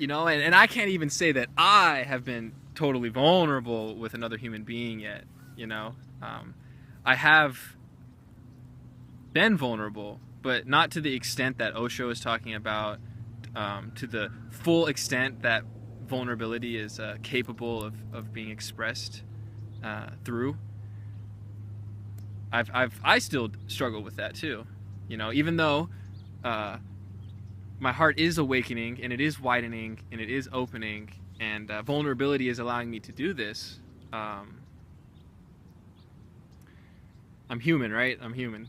You know, and I can't even say that I have been totally vulnerable with another human being yet, you know. I have been vulnerable, but not to the extent that Osho is talking about, to the full extent that vulnerability is capable of being expressed through. I still struggle with that too, you know, even though my heart is awakening and it is widening and it is opening, and vulnerability is allowing me to do this. I'm human, right? I'm human.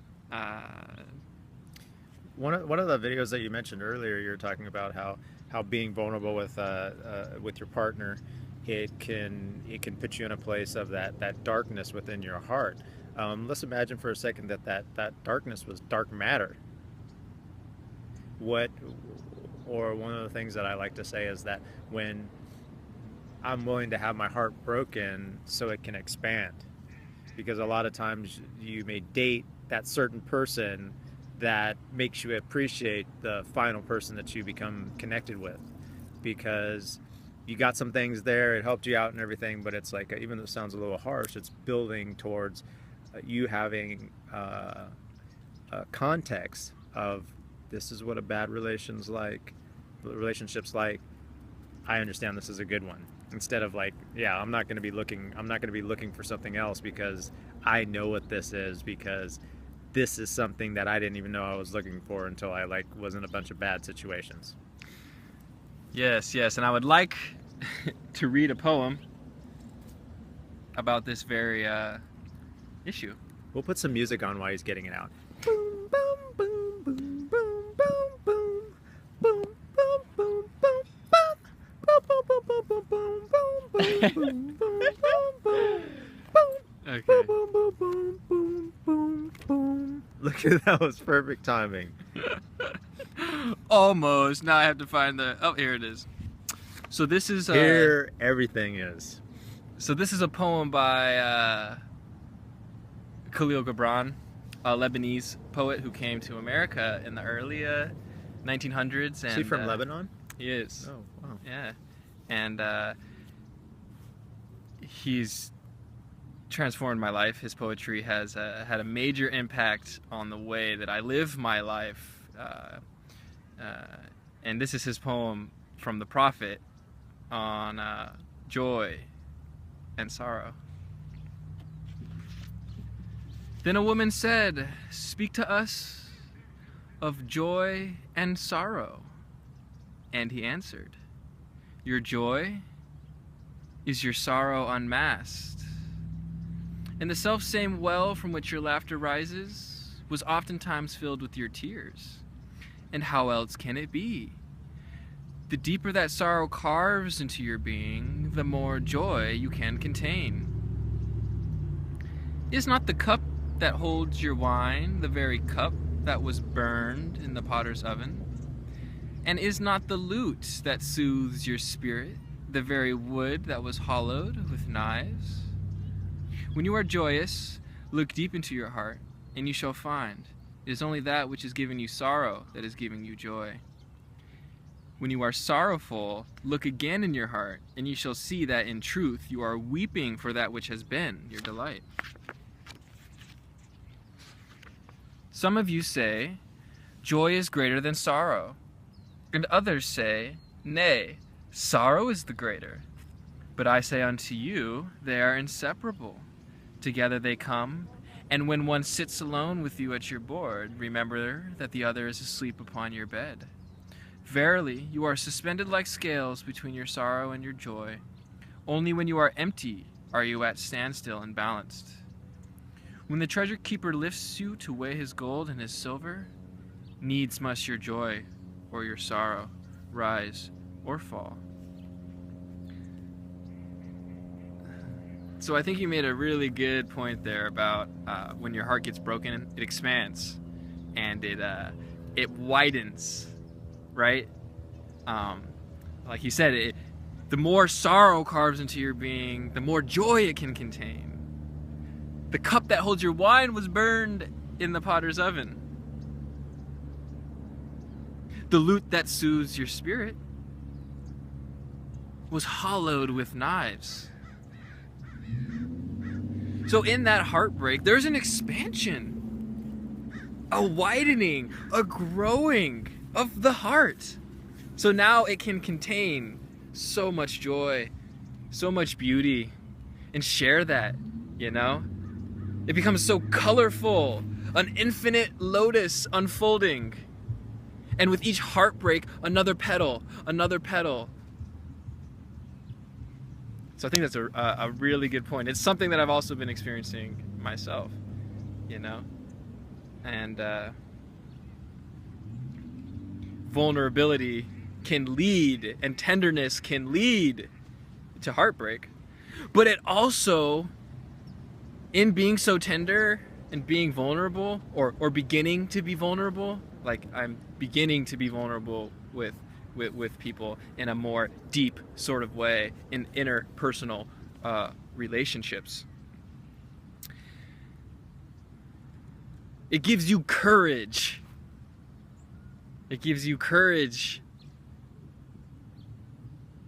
One of the videos that you mentioned earlier, you were talking about how being vulnerable with your partner, it can put you in a place of that darkness within your heart. Let's imagine for a second that darkness was dark matter. One of the things that I like to say is that when I'm willing to have my heart broken so it can expand, because a lot of times you may date that certain person that makes you appreciate the final person that you become connected with, because you got some things there, it helped you out and everything, but it's like, even though it sounds a little harsh, it's building towards you having a context of, this is what a bad relationship's like. I understand this is a good one. Instead of like, yeah, I'm not going to be looking for something else, because I know what this is, because this is something that I didn't even know I was looking for until I was in a bunch of bad situations. Yes, and I would like to read a poem about this very issue. We'll put some music on while he's getting it out. Okay. Look at that, was perfect timing. Almost. Now I have to find here it is. So this is here everything is. So this is a poem by Khalil Gibran, a Lebanese poet who came to America in the early 1900s. And, is he from Lebanon? He is. Oh, wow. Yeah. And he's transformed my life. His poetry has had a major impact on the way that I live my life. And this is his poem from the Prophet on joy and sorrow. Then a woman said, "Speak to us of joy and sorrow." And he answered, "Your joy is your sorrow unmasked. And the self-same well from which your laughter rises was oftentimes filled with your tears. And how else can it be? The deeper that sorrow carves into your being, the more joy you can contain. Is not the cup that holds your wine the very cup that was burned in the potter's oven? And is not the lute that soothes your spirit the very wood that was hollowed with knives? When you are joyous, look deep into your heart, and you shall find it is only that which has given you sorrow that is giving you joy. When you are sorrowful, look again in your heart, and you shall see that in truth you are weeping for that which has been your delight. Some of you say, joy is greater than sorrow, and others say, nay, sorrow is the greater. But I say unto you, they are inseparable. Together they come, and when one sits alone with you at your board, remember that the other is asleep upon your bed. Verily, you are suspended like scales between your sorrow and your joy. Only when you are empty are you at standstill and balanced. When the treasure keeper lifts you to weigh his gold and his silver, needs must your joy or your sorrow rise or fall. So I think you made a really good point there about when your heart gets broken, it expands and it widens, right? Like you said, the more sorrow carves into your being, the more joy it can contain. The cup that holds your wine was burned in the potter's oven. The lute that soothes your spirit was hollowed with knives. So in that heartbreak, there's an expansion, a widening, a growing of the heart. So now it can contain so much joy, so much beauty, and share that, you know? It becomes so colorful, an infinite lotus unfolding. And with each heartbreak, another petal, another petal. So I think that's a really good point. It's something that I've also been experiencing myself, you know? And vulnerability can lead, and tenderness can lead to heartbreak. But it also, in being so tender and being vulnerable, or beginning to be vulnerable, like I'm beginning to be vulnerable with people in a more deep sort of way in interpersonal relationships. It gives you courage. It gives you courage.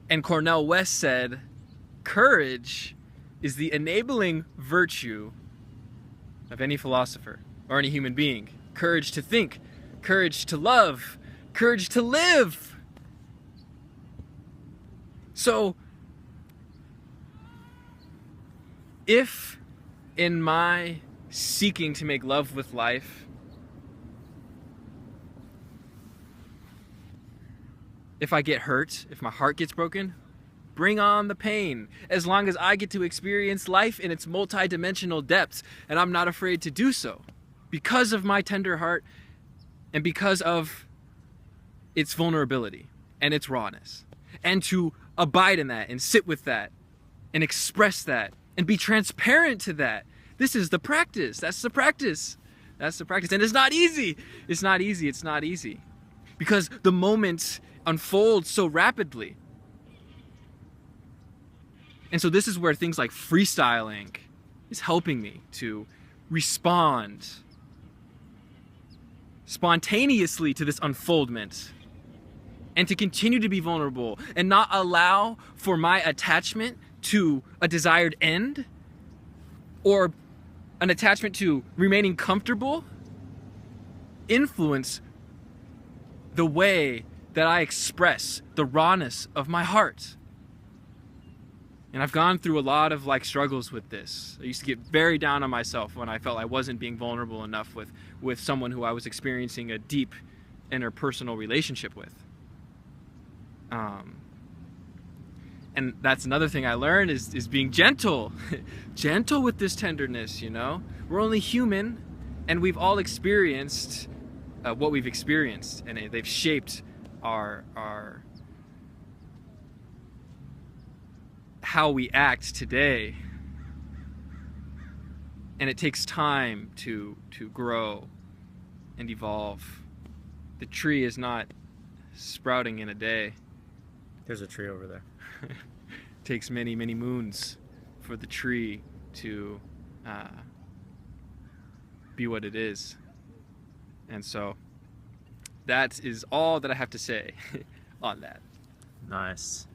And Cornel West said, courage is the enabling virtue of any philosopher or any human being. Courage to think, courage to love, courage to live. So, if in my seeking to make love with life, if I get hurt, if my heart gets broken, bring on the pain. As long as I get to experience life in its multi-dimensional depths, and I'm not afraid to do so because of my tender heart and because of its vulnerability and its rawness. And to abide in that and sit with that and express that and be transparent to that. This is the practice. That's the practice. That's the practice. And it's not easy. It's not easy. It's not easy. Because the moments unfold so rapidly. And so this is where things like freestyling is helping me to respond spontaneously to this unfoldment and to continue to be vulnerable and not allow for my attachment to a desired end or an attachment to remaining comfortable influence the way that I express the rawness of my heart. And I've gone through a lot of struggles with this. I used to get very down on myself when I felt I wasn't being vulnerable enough with someone who I was experiencing a deep interpersonal relationship with. And that's another thing I learned is being gentle. Gentle with this tenderness, you know? We're only human, and we've all experienced what we've experienced, and they've shaped our how we act today. And it takes time to grow and evolve. The tree is not sprouting in a day. There's a tree over there. It takes many, many moons for the tree to be what it is. And so that is all that I have to say on that. Nice.